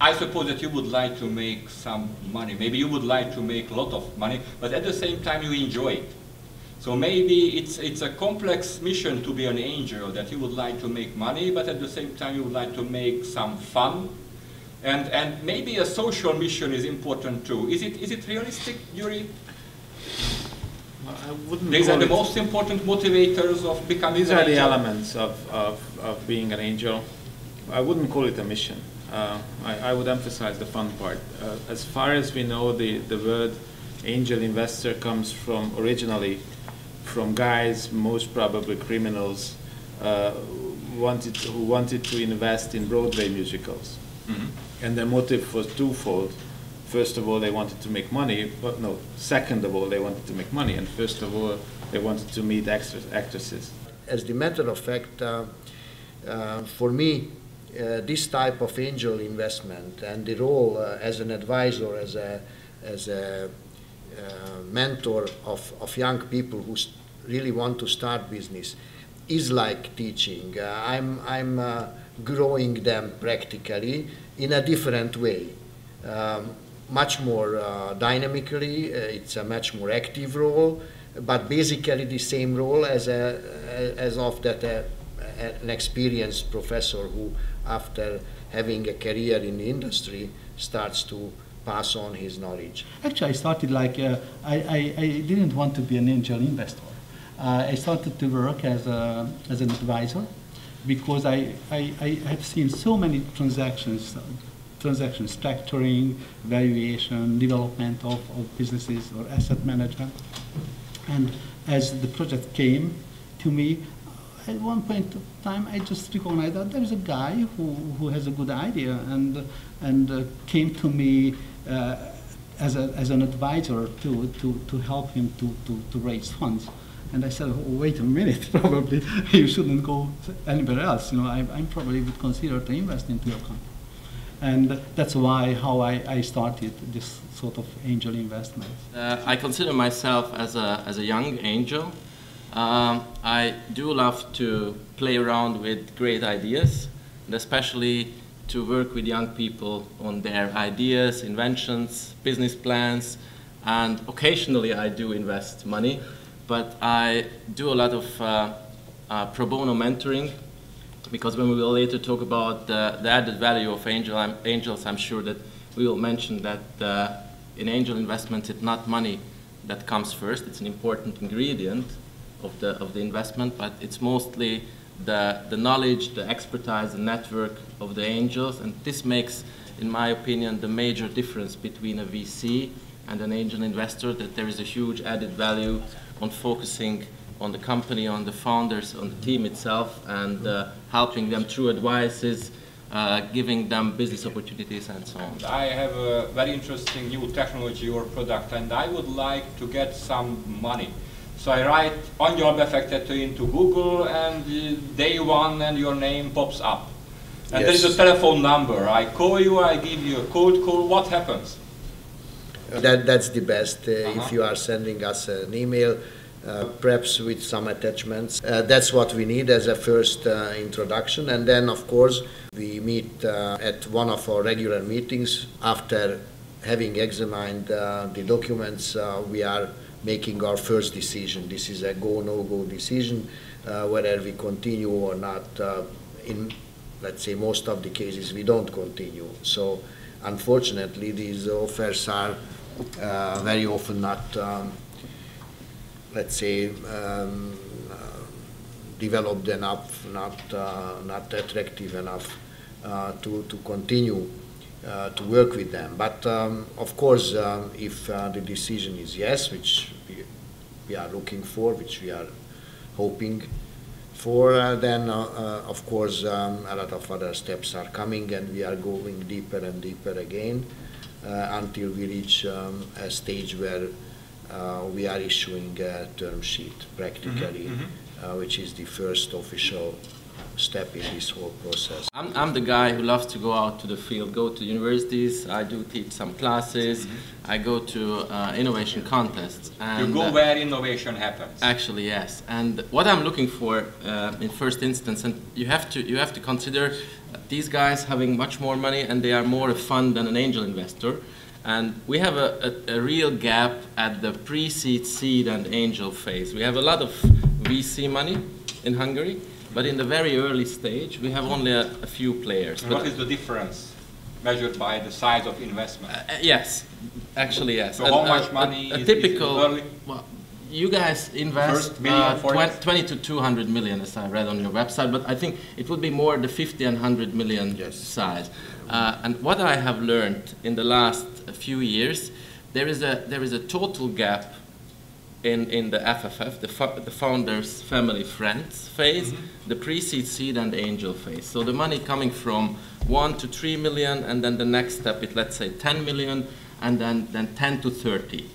I suppose that you would like to make some money. Maybe you would like to make a lot of money, but at the same time you enjoy it. So maybe it's a complex mission to be an angel, that you would like to make money, but at the same time you would like to make some fun. And maybe a social mission is important too. Is it realistic, Yuri? I wouldn't. These are the most important motivators of becoming These an are angel? the elements of being an angel. I wouldn't call it a mission. I would emphasize the fun part. As far as we know, the word angel investor comes from originally from guys, most probably criminals, who wanted to invest in Broadway musicals. Mm-hmm. And their motive was twofold. First of all, they wanted to make money, but no, second of all, they wanted to make money, and first of all, they wanted to meet actresses. As the matter of fact, for me, this type of angel investment and the role as an advisor, as a mentor of young people who really want to start business is like teaching. I'm growing them practically in a different way, much more dynamically. It's a much more active role, but basically the same role as of that an experienced professor who, after having a career in the industry, starts to pass on his knowledge. Actually, I started like, I didn't want to be an angel investor. I started to work as an advisor because I have seen so many transactions, structuring, valuation, development of businesses or asset management. And as the project came to me, at one point of time, I just recognized that there is a guy who has a good idea and came to me as an advisor to help him to raise funds. And I said, oh, wait a minute, probably you shouldn't go anywhere else. You know, I probably would consider to invest into your company. And that's how I started this sort of angel investment. I consider myself as a young angel. I do love to play around with great ideas, and especially to work with young people on their ideas, inventions, business plans, and occasionally I do invest money, but I do a lot of pro bono mentoring, because when we will later talk about the added value of angels, I'm sure that we will mention that in angel investments it's not money that comes first. It's an important ingredient of the investment, but it's mostly the knowledge, the expertise, the network of the angels, and this makes, in my opinion, the major difference between a VC and an angel investor, that there is a huge added value on focusing on the company, on the founders, on the team itself, and helping them through advices, giving them business opportunities and so on. I have a very interesting new technology or product, and I would like to get some money. So I write angyalbefektető into Google, and day one, and your name pops up. And there is a telephone number. I call you, I give you a cold call. What happens? That's the best. If you are sending us an email, perhaps with some attachments. That's what we need as a first introduction. And then, of course, we meet at one of our regular meetings. After having examined the documents, we are making our first decision. This is a go, no-go decision, whether we continue or not. In, let's say, most of the cases, we don't continue. So, unfortunately, these offers are very often not, let's say, developed enough, not attractive enough to continue to work with them. But of course, if the decision is yes, which we are looking for, which we are hoping for, then of course a lot of other steps are coming, and we are going deeper and deeper again until we reach a stage where we are issuing a term sheet practically, which is the first official step in this whole process. I'm the guy who loves to go out to the field, go to universities. I do teach some classes. I go to innovation contests. And, you go where innovation happens. Actually, yes. And what I'm looking for in first instance, and you have to consider these guys having much more money, and they are more a fund than an angel investor. And we have a real gap at the pre-seed, seed, and angel phase. We have a lot of VC money in Hungary, but in the very early stage, we have only a few players. And what is the difference measured by the size of investment? Yes, actually yes. So how much money is typical, early? well, you guys invest First million, 20 to 200 million, as I read on your website, but I think it would be more the 50 and 100 million size. And what I have learned in the last few years, there is a total gap in the FFF, the founders, family, friends phase, the pre-seed, seed, and angel phase. So the money coming from 1 to 3 million, and then the next step is, let's say, 10 million, and then 10 to 30.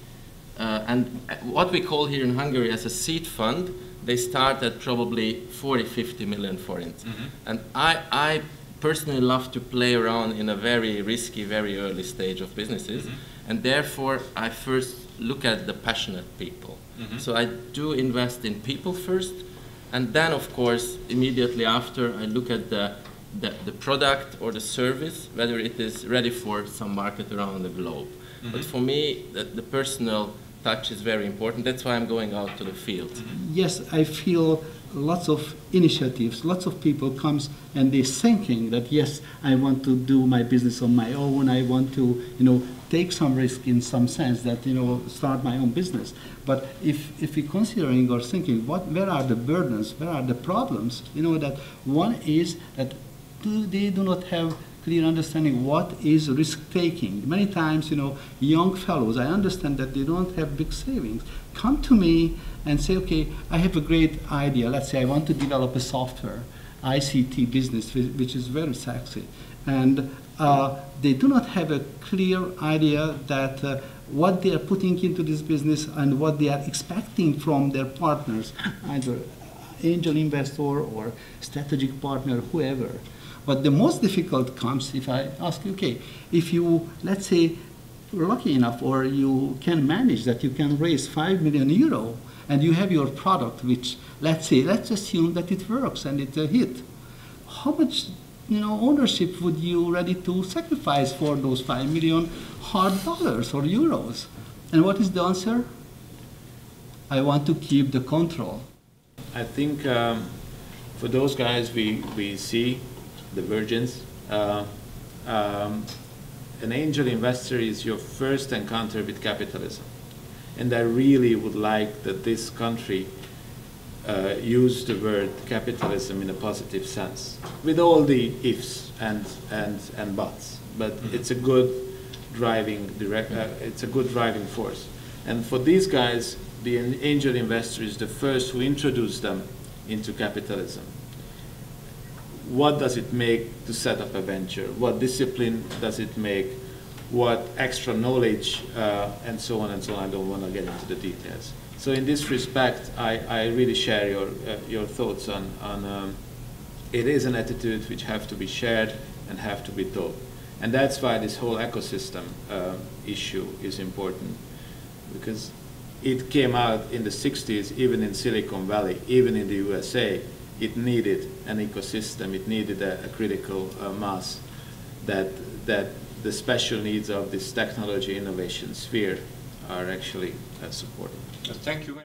And what we call here in Hungary as a seed fund, they start at probably 40, 50 million forints. And I personally love to play around in a very risky, very early stage of businesses, and therefore I first look at the passionate people. So I do invest in people first, and then of course immediately after I look at the product or the service, whether it is ready for some market around the globe. But for me, the personal touch is very important. That's why I'm going out to the field. Yes, I feel lots of initiatives, lots of people comes and they're thinking that yes, I want to do my business on my own. I want to, take some risk in some sense that, start my own business. But if we're considering or thinking, where are the burdens, where are the problems, that one is that they do not have clear understanding what is risk-taking. Many times, young fellows, I understand that they don't have big savings, come to me and say, okay, I have a great idea. Let's say I want to develop a software, ICT business, which is very sexy. And they do not have a clear idea that what they are putting into this business and what they are expecting from their partners, either angel investor or strategic partner, whoever. But the most difficult comes if I ask you, okay, if you, let's say, lucky enough or you can manage that you can raise 5 million euro and you have your product, which, let's assume that it works and it's a hit. How much, ownership would you ready to sacrifice for those 5 million hard dollars or euros? And what is the answer? I want to keep the control. I think for those guys we see the virgins. An angel investor is your first encounter with capitalism. And I really would like that this country use the word capitalism in a positive sense, with all the ifs and buts. But it's a good driving force. And for these guys, the angel investor is the first who introduced them into capitalism. What does it make to set up a venture? What discipline does it make? What extra knowledge, and so on and so on. I don't want to get into the details. So in this respect, I really share your thoughts on it is an attitude which have to be shared and have to be taught. And that's why this whole ecosystem issue is important, because it came out in the 60s, even in Silicon Valley, even in the USA. It needed an ecosystem, it needed a critical mass that the special needs of this technology innovation sphere are actually supporting. Thank you.